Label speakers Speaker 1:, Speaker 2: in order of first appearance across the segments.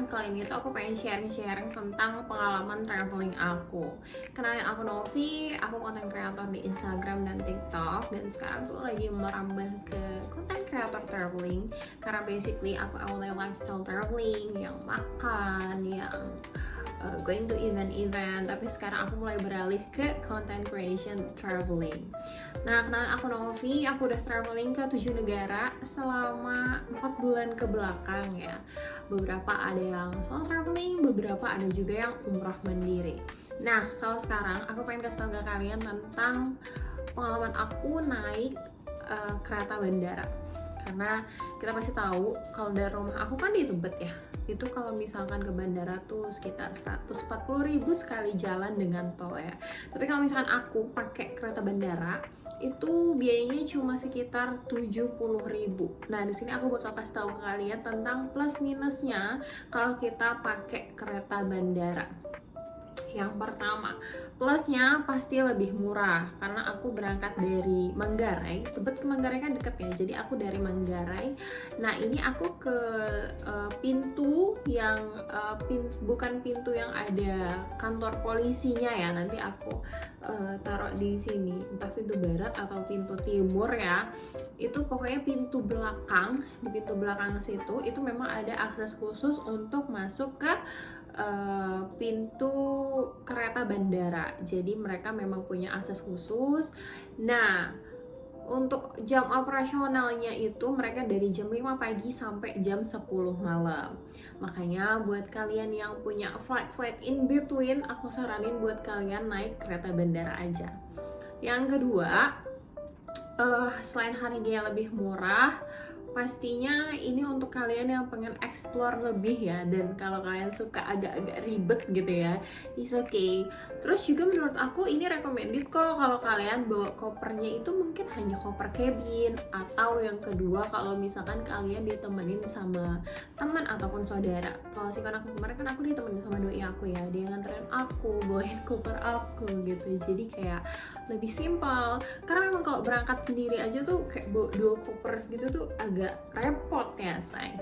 Speaker 1: teman-teman, kali ini tuh aku pengen sharing-sharing tentang pengalaman traveling aku. Kenalin, aku Novi, aku konten kreator di Instagram dan TikTok, dan sekarang tuh lagi merambah ke konten kreator traveling karena basically aku awalnya lifestyle traveling, yang makan, yang going to event-event, tapi sekarang aku mulai beralih ke content creation traveling. Nah, kenalin, aku Novi, aku udah traveling ke 7 negara selama 4 bulan ke belakang ya. Beberapa ada yang solo traveling, beberapa ada juga yang umrah mandiri. Nah, kalau sekarang aku pengen kasih tau ke kalian tentang pengalaman aku naik kereta bandara. Karena kita pasti tahu kalau dari rumah aku kan di Tebet ya, itu kalau misalkan ke bandara tuh sekitar 140.000 sekali jalan dengan tol ya. Tapi kalau misalkan aku pakai kereta bandara itu biayanya cuma sekitar 70.000. Nah, di sini aku bakal kasih tahu ke kalian tentang plus minusnya kalau kita pakai kereta bandara. Yang pertama, plusnya pasti lebih murah karena aku berangkat dari Manggarai. Tebet ke Manggarai kan deket ya, jadi aku dari Manggarai. Nah, ini aku ke pintu yang bukan pintu yang ada kantor polisinya ya. Nanti aku taruh di sini, entah pintu barat atau pintu timur ya. Itu pokoknya pintu belakang. Di pintu belakang situ itu memang ada akses khusus untuk masuk ke pintu kereta bandara. Jadi mereka memang punya akses khusus. Nah, untuk jam operasionalnya itu mereka dari jam 5 pagi sampai jam 10 malam. Makanya buat kalian yang punya flight in between, aku saranin buat kalian naik kereta bandara aja. Yang kedua, selain harganya lebih murah, pastinya ini untuk kalian yang pengen explore lebih ya. Dan kalau kalian suka agak-agak ribet gitu ya, it's okay. Terus juga menurut aku ini recommended kok kalau kalian bawa kopernya itu mungkin hanya koper cabin. Atau yang kedua, kalau misalkan kalian ditemenin sama teman ataupun saudara. Kalau sih kan aku kemarin kan aku ditemenin sama doi aku ya, dia nganterin aku, bawain koper aku gitu. Jadi kayak lebih simpel. Karena memang kalau berangkat sendiri aja tuh kayak bawa 2 koper gitu tuh agak repot ya say.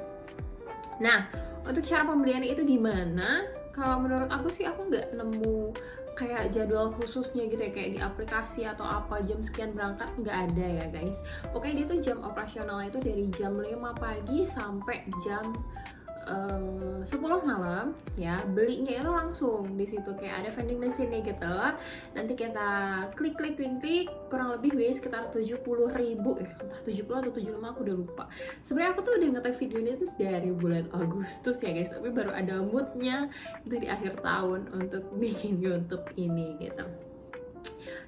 Speaker 1: Nah, untuk cara pembelian itu gimana? Kalau menurut aku sih aku nggak nemu kayak jadwal khususnya gitu ya, kayak di aplikasi atau apa jam sekian berangkat, nggak ada ya guys. Pokoknya dia tuh jam operasional itu dari jam 5 pagi sampai jam 10 malam ya. Belinya itu langsung di situ, kayak ada vending machine nih gitu. Nanti kita klik kurang lebih biaya sekitar 70.000 ya, entah 70 atau 75 aku udah lupa. Sebenarnya aku tuh udah nge-tag video ini tuh dari bulan Agustus ya guys, tapi baru ada moodnya itu di akhir tahun untuk bikin YouTube ini gitu.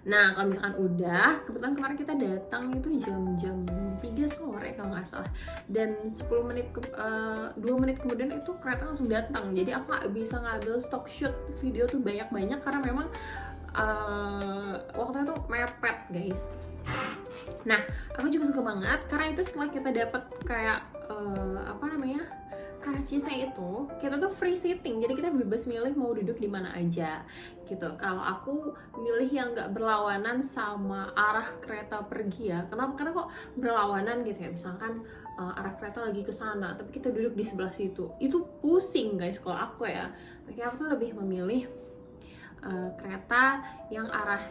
Speaker 1: Nah, kalau misalkan udah, kebetulan kemarin kita datang itu jam 3 sore kalau nggak salah. Dan 2 menit kemudian itu kereta langsung datang. Jadi aku nggak bisa ngambil stock shoot video tuh banyak-banyak karena memang waktu itu mepet guys. Nah, aku juga suka banget karena itu setelah kita dapat kayak karcisnya itu, kita tuh free sitting, jadi kita bebas milih mau duduk di mana aja gitu. Kalau aku milih yang nggak berlawanan sama arah kereta pergi ya. Kenapa? Karena kok berlawanan gitu ya, misalkan arah kereta lagi ke sana tapi kita duduk di sebelah situ, itu pusing guys kalau aku ya. Makanya aku tuh lebih memilih kereta yang arah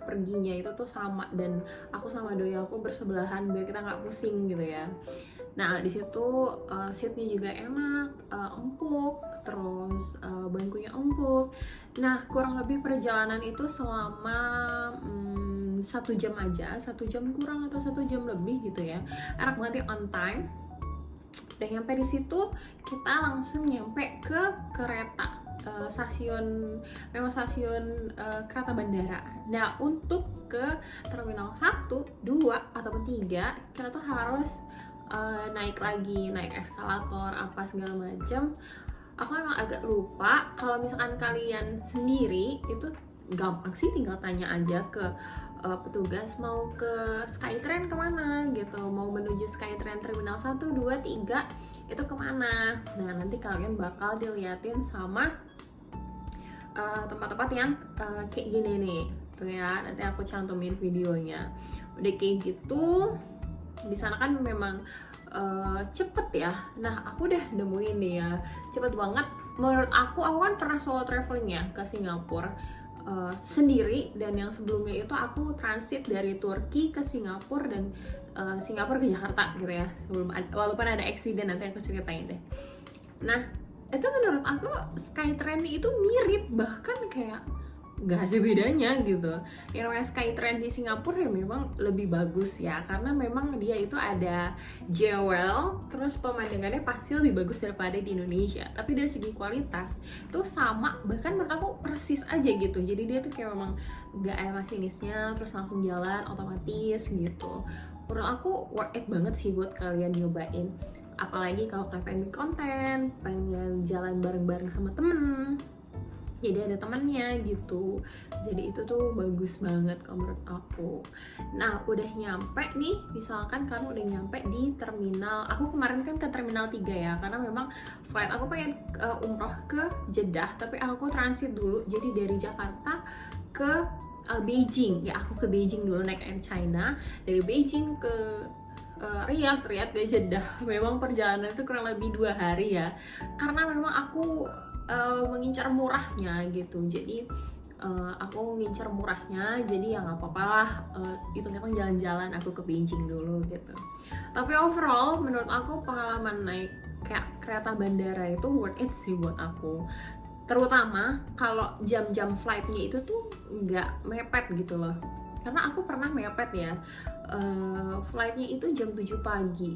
Speaker 1: perginya itu tuh sama, dan aku sama doi aku bersebelahan biar kita nggak pusing gitu ya. Nah, di situ seatnya juga enak, empuk, terus bangkunya empuk. Nah, kurang lebih perjalanan itu selama 1 jam aja, 1 jam kurang atau 1 jam lebih gitu ya. Enak banget ya, on time. Udah nyampe di situ, kita langsung nyampe ke kereta. Stasiun kereta bandara. Nah, untuk ke terminal 1, 2, ataupun 3 kita tuh harus naik eskalator apa segala macam. Aku emang agak lupa. Kalau misalkan kalian sendiri itu gampang sih, tinggal tanya aja ke petugas mau ke Skytrain kemana gitu, mau menuju Skytrain terminal 1, 2, 3 itu kemana. Nah, nanti kalian bakal diliatin sama tempat-tempat yang kayak gini nih tuh ya, nanti aku cantumin videonya. Udah kayak gitu, di sana kan memang cepet ya. Nah aku udah nemuin nih ya, cepet banget. Menurut aku kan pernah solo traveling ya ke Singapura sendiri, dan yang sebelumnya itu aku transit dari Turki ke Singapura dan Singapura ke Jakarta gitu ya, walaupun ada accident, nanti aku ceritain deh. Nah itu menurut aku Skytrain itu mirip, bahkan kayak nggak ada bedanya gitu. Yang namanya Skytrain di Singapura ya memang lebih bagus ya, karena memang dia itu ada jewel, terus pemandangannya pasti lebih bagus daripada di Indonesia. Tapi dari segi kualitas itu sama, bahkan menurut aku persis aja gitu. Jadi dia tuh kayak memang nggak ada masinisnya, terus langsung jalan otomatis gitu. Menurut aku worth it banget sih buat kalian nyobain. Apalagi kalau kalian pengen bikin konten, pengen jalan bareng-bareng sama temen, jadi ada temannya gitu. Jadi itu tuh bagus banget kalau menurut aku. Nah udah nyampe nih, misalkan kamu udah nyampe di terminal. Aku kemarin kan ke terminal 3 ya, karena memang flight aku pengen umroh ke Jeddah, tapi aku transit dulu. Jadi dari Jakarta ke Beijing. Ya aku ke Beijing dulu naik Air China. Dari Beijing ke Riyadh ke Jeddah. Memang perjalanan itu kurang lebih 2 hari ya, karena memang aku mengincar murahnya gitu. Jadi aku ngincar murahnya, jadi ya nggak apa-apa lah, hitung-hitung jalan-jalan aku ke Beijing dulu gitu. Tapi overall menurut aku pengalaman naik kayak kereta bandara itu worth it sih buat aku, terutama kalau jam-jam flightnya itu tuh nggak mepet gitu loh. Karena aku pernah mepet ya, flightnya itu jam 7 pagi,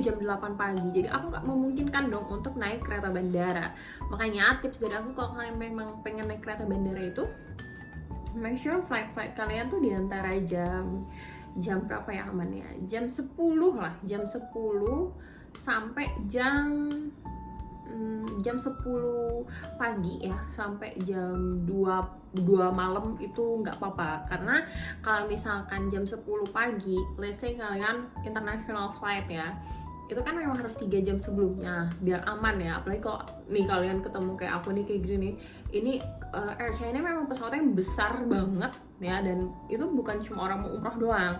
Speaker 1: jam 8 pagi, jadi aku nggak memungkinkan dong untuk naik kereta bandara. Makanya tips dari aku, kalau kalian memang pengen naik kereta bandara itu, make sure flight kalian tuh diantara jam berapa ya amannya, jam 10 lah, jam 10 sampai jam 10 pagi ya, sampai jam 2 malam itu nggak apa-apa. Karena kalau misalkan jam 10 pagi, let's say kalian international flight ya, itu kan memang harus 3 jam sebelumnya biar aman ya. Apalagi kalau nih kalian ketemu kayak aku nih, kayak gini nih, ini Air China memang pesawatnya yang besar banget ya, dan itu bukan cuma orang mau umroh doang,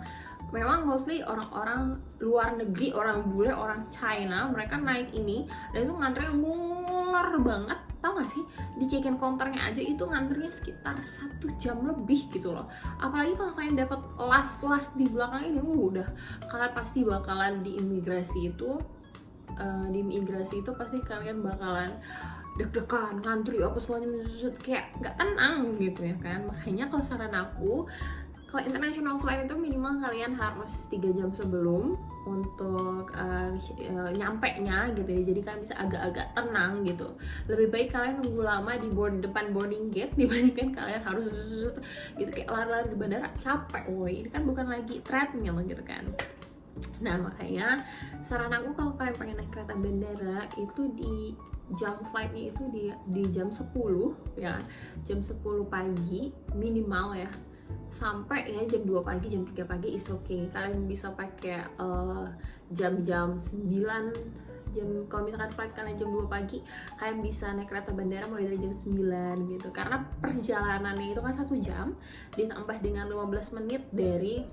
Speaker 1: memang mostly orang-orang luar negeri, orang bule, orang China, mereka naik ini, dan itu ngantrinya ngular banget. Tau gak sih, di check-in counternya aja itu ngantrinya sekitar 1 jam lebih gitu loh. Apalagi kalau kalian dapat last di belakang ini, udah kalian pasti bakalan di imigrasi itu pasti kalian bakalan deg-degan, ngantri apa semuanya, kayak nggak tenang gitu ya kan. Makanya kalau saran aku, kalau international flight itu minimal kalian harus 3 jam sebelum untuk nyampe nya gitu ya. Jadi kalian bisa agak-agak tenang gitu. Lebih baik kalian nunggu lama di depan boarding gate dibandingkan kalian harus gitu kayak lari-lari di bandara, capek woi. Ini kan bukan lagi treadmill gitu kan. Nah makanya saran aku, kalau kalian pengen naik kereta bandara itu di jam flightnya itu di jam 10 ya, jam 10 pagi minimal ya, sampai ya jam 2 pagi, jam 3 pagi is okay. Kalian bisa pakai jam-jam 9 jam, kalau misalkan flight kalian jam 2 pagi, kalian bisa naik kereta bandara mulai dari jam 9 gitu. Karena perjalanannya itu kan 1 jam ditambah dengan 15 menit dari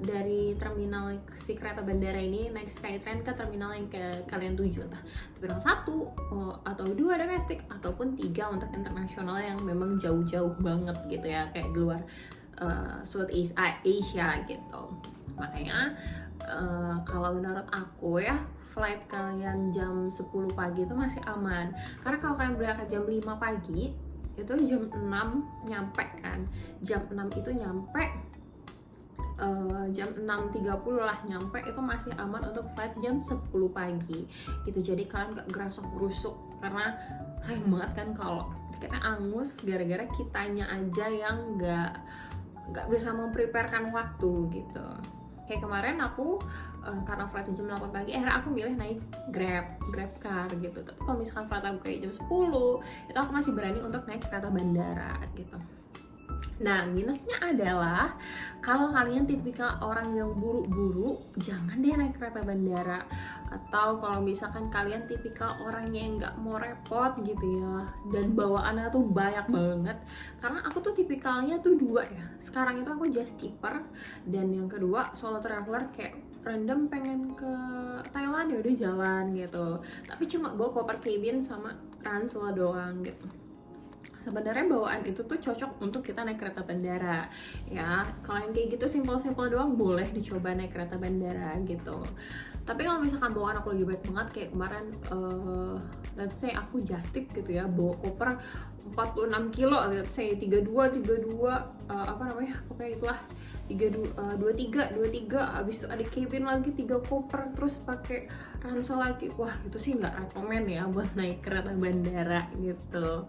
Speaker 1: dari terminal si kereta bandara ini naik Skytrain ke terminal yang kalian tuju, entah terminal 1 atau 2 domestik ataupun 3 untuk internasional yang memang jauh-jauh banget gitu ya, kayak di luar Southeast Asia gitu. Makanya kalau menurut aku ya, flight kalian jam 10 pagi itu masih aman. Karena kalau kalian berangkat jam 5 pagi itu jam 6 nyampe kan, jam 6 itu nyampe, jam 6.30 lah nyampe, itu masih aman untuk flight jam 10 pagi gitu. Jadi kalian gak gerasuk-gerusuk, karena sayang banget kan kalau tiketnya angus gara-gara kitanya aja yang gak bisa mempreparekan waktu gitu. Kayak kemarin aku karena flight jam 8 pagi, akhirnya aku milih naik grab car gitu. Tapi kalau misalkan flight aku kayak jam 10, itu aku masih berani untuk naik kereta bandara gitu. Nah, minusnya adalah kalau kalian tipikal orang yang buru-buru, jangan deh naik kereta bandara. Atau kalau misalkan kalian tipikal orangnya yang nggak mau repot gitu ya, dan bawaannya tuh banyak banget. Karena aku tuh tipikalnya tuh 2 ya. Sekarang itu aku just keeper, dan yang kedua solo traveler, kayak random pengen ke Thailand ya udah jalan gitu, tapi cuma bawa koper cabin sama ransel doang gitu. Sebenarnya bawaan itu tuh cocok untuk kita naik kereta bandara ya. Kalau yang kayak gitu simpel-simpel doang boleh dicoba naik kereta bandara gitu. Tapi kalau misalkan bawaan aku lagi banyak banget kayak kemarin, let's say aku just tip gitu ya, bawa koper 46 kilo, let's say 32 apa namanya, pokoknya itulah 23 habis itu ada cabin lagi 3 koper terus pakai ransel lagi. Wah itu sih nggak rekomen ya buat naik kereta bandara gitu.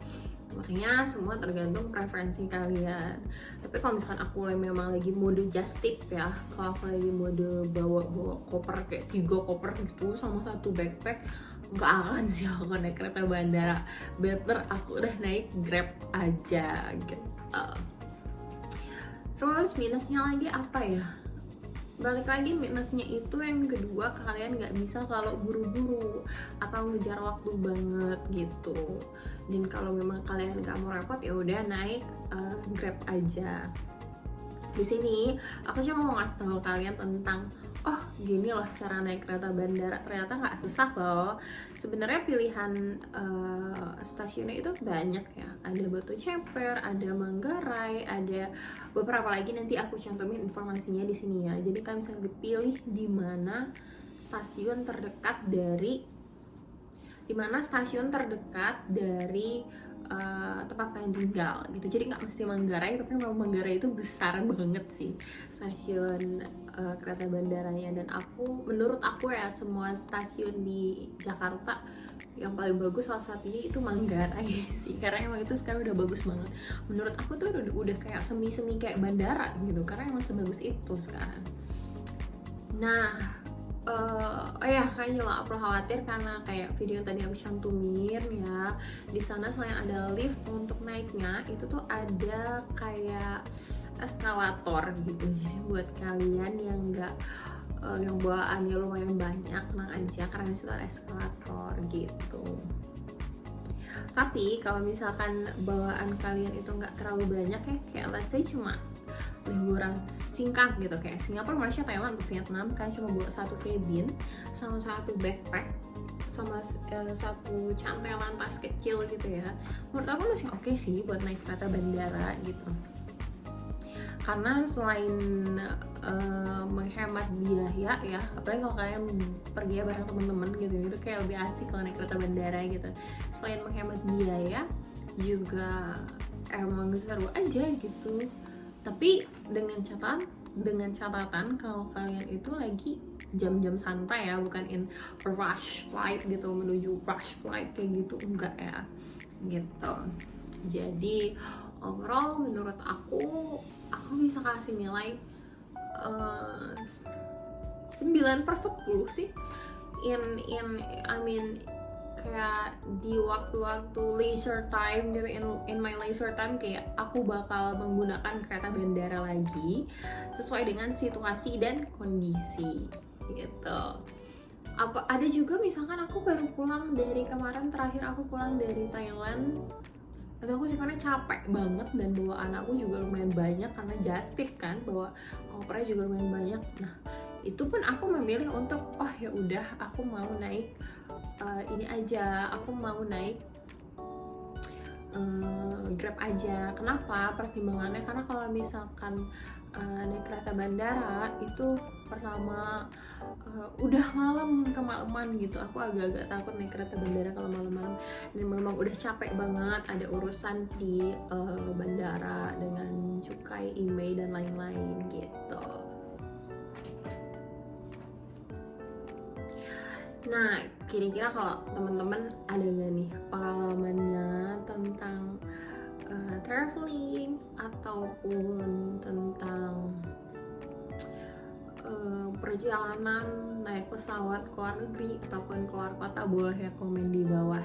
Speaker 1: Makanya semua tergantung preferensi kalian. Tapi kalau misalkan aku memang lagi mode just tip ya, kalau aku lagi mode bawa koper kayak 3 koper gitu sama 1 backpack, nggak akan sih aku naik kereta bandara. Better aku udah naik Grab aja gitu. Terus minusnya lagi apa ya? Balik lagi, minusnya itu yang kedua, kalian nggak bisa kalau buru-buru atau ngejar waktu banget gitu. Dan kalau memang kalian nggak mau repot ya udah naik Grab aja. Di sini aku cuma mau ngasih tahu kalian tentang gini loh cara naik kereta bandara, ternyata nggak susah loh. Sebenarnya pilihan stasiunnya itu banyak ya, ada Batu Ceper, ada Manggarai, ada beberapa lagi, nanti aku cantumin informasinya di sini ya. Jadi kalian bisa dipilih di mana stasiun terdekat dari tempat kalian tinggal gitu. Jadi nggak mesti Manggarai, tapi memang Manggarai itu besar banget sih stasiun kereta bandaranya. Dan menurut aku ya, semua stasiun di Jakarta yang paling bagus salah satunya itu Manggarai sih, karena emang itu sekarang udah bagus banget. Menurut aku tuh udah kayak semi kayak bandara gitu, karena emang sebagus itu sekarang. Nah, kayaknya juga gak perlu khawatir karena kayak video yang tadi aku cantumin ya. Di sana selain ada lift untuk naiknya, itu tuh ada kayak eskalator gitu. Jadi buat kalian yang yang bawaannya lumayan banyak, tenang aja karena di situ ada eskalator gitu. Tapi kalau misalkan bawaan kalian itu nggak terlalu banyak ya, kayak let's say cuma liburan singkat gitu kayak Singapura, Malaysia, Thailand, Vietnam, kan cuma bawa 1 cabin sama 1 backpack sama 1 cantelan tas kecil gitu ya, menurut aku masih oke sih buat naik kereta bandara gitu. Karena selain menghemat biaya ya, apalagi kalau kalian pergi bareng teman-teman gitu, itu kayak lebih asik kalau naik kereta bandara gitu. Selain menghemat biaya juga emang seru aja gitu. Tapi dengan catatan kalau kalian itu lagi jam-jam santai ya, bukan in rush flight gitu, menuju rush flight kayak gitu, enggak ya gitu. Jadi overall menurut aku bisa kasih nilai 9/10 sih. Kayak di waktu-waktu leisure time gitu, in my leisure time kayak aku bakal menggunakan kereta bandara lagi sesuai dengan situasi dan kondisi gitu. Ada juga misalkan aku baru pulang dari kemarin, terakhir aku pulang dari Thailand, itu aku sebenarnya capek banget dan bawaan aku juga lumayan banyak karena just tip kan, bawa kopernya juga lumayan banyak. Nah itu pun aku memilih untuk ya udah aku mau naik ini aja, aku mau naik Grab aja. Kenapa? Pertimbangannya karena kalau misalkan naik kereta bandara itu pertama udah malam, kemalaman gitu, aku agak-agak takut naik kereta bandara kalau malam-malam, dan memang udah capek banget, ada urusan di bandara dengan cukai, IMEI dan lain-lain gitu. Nah, kira-kira kalau teman-teman ada nggak nih pengalamannya tentang traveling ataupun tentang perjalanan naik pesawat ke luar negeri ataupun keluar kota, boleh ya komen di bawah.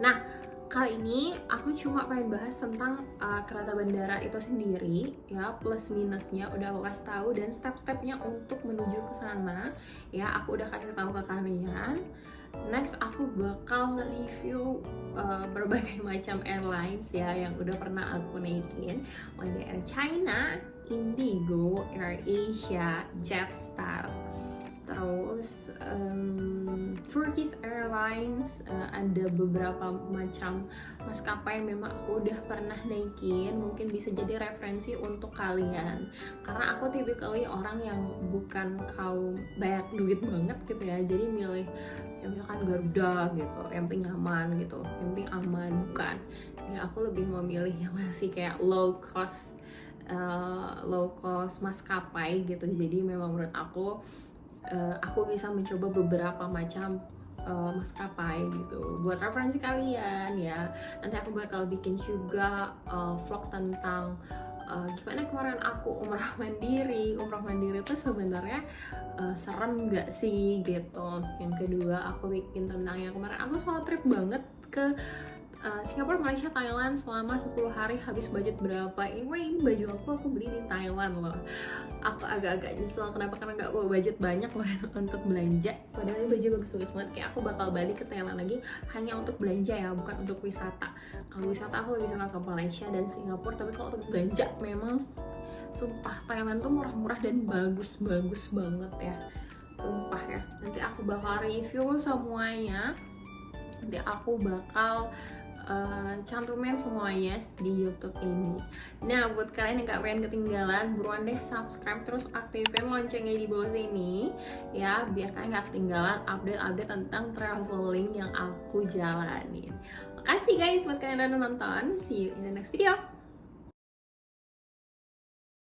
Speaker 1: Nah, kali ini aku cuma pengen bahas tentang kereta bandara itu sendiri ya, plus minusnya udah aku kasih tahu, dan step-stepnya untuk menuju ke sana ya aku udah kasih tahu ke kalian. Next aku bakal review berbagai macam airlines ya yang udah pernah aku naikin, mulai dari Air China, Indigo, Air Asia, Jetstar. terus Turkish Airlines, ada beberapa macam maskapai yang memang aku udah pernah naikin, mungkin bisa jadi referensi untuk kalian karena aku typically orang yang bukan kaum banyak duit banget gitu ya, jadi milih yang misalkan Garuda gitu, yang penting nyaman gitu, yang penting aman, bukan ya, aku lebih memilih yang masih kayak low cost maskapai gitu. Jadi memang menurut aku bisa mencoba beberapa macam maskapai gitu buat referensi kalian ya. Nanti aku bakal bikin juga vlog tentang gimana kemarin aku umrah mandiri itu sebenarnya serem nggak sih gitu. Yang kedua aku bikin tentang yang kemarin aku solo trip banget ke Singapura, Malaysia, Thailand selama 10 hari, habis budget berapa. Anyway, ini baju aku beli di Thailand loh. Aku agak-agak nyesel kenapa, karena nggak bawa budget banyak untuk belanja. Padahal ini baju bagus-bagus banget, kayak aku bakal balik ke Thailand lagi hanya untuk belanja ya, bukan untuk wisata. Kalau wisata aku lebih suka ke Malaysia dan Singapura, tapi kalau untuk belanja memang sumpah Thailand tuh murah-murah dan bagus-bagus banget ya. Sumpah ya, nanti aku bakal review semuanya. Nanti aku bakal cantumin semuanya di YouTube ini. Nah, buat kalian yang gak pengen ketinggalan, buruan deh subscribe, terus aktifin loncengnya di bawah sini ya, biar kalian gak ketinggalan update-update tentang traveling yang aku jalanin. Makasih guys buat kalian yang udah nonton. See you in the next video.